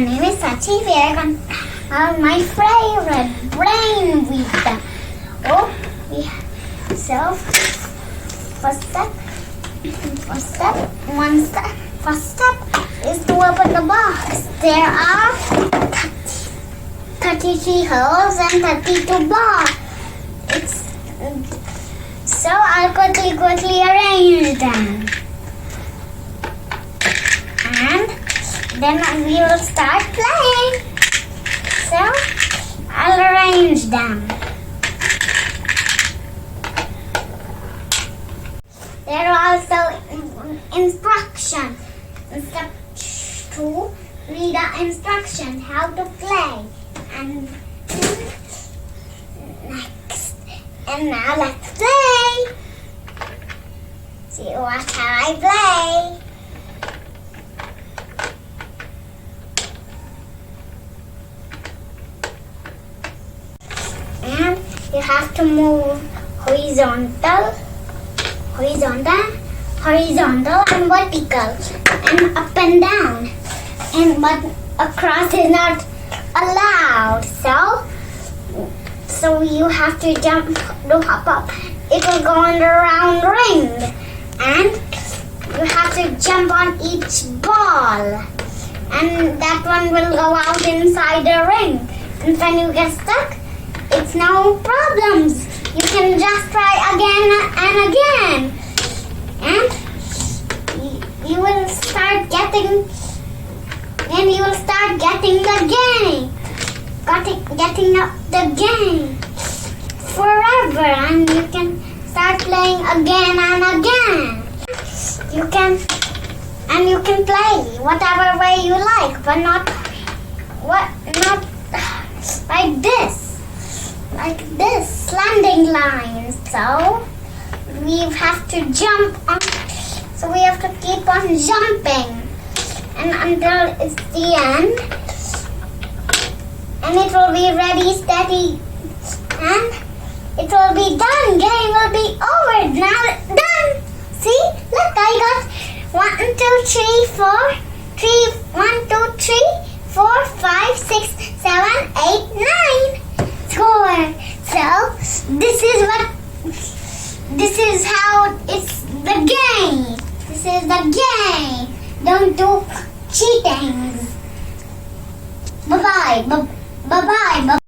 name is Saachi. We are going to have my favorite BRAINVITA. So first step is to open the box. There are 33 holes and 32 balls. So I'll quickly arrange them. And then we will start playing. So I'll arrange them. There are also instructions. Step 2, read the instruction how to play. And now let's play. See what how I play. And you have to move horizontal, and vertical, and up and down. But across is not allowed. So you have to jump, hop up. It will go on the round ring, and you have to jump on each ball, and that one will go out inside the ring. And when you get stuck, it's no problems. You can just try again and again, and you will start getting the game. Getting up the game forever, and you can start playing again and again. You can play whatever way you like, but not like this landing line. So we have to jump on. So we have to keep on jumping, and until it's the end. And it will be ready, steady, and it will be done. Game will be over. Now done. See, look, I got 1, 2, 3, 4, 1, 2, 3, 4, 5, 6, 7, 8, 9. Score. So this is how it's the game. This is the game. Don't do cheating. Bye bye. Bye-bye.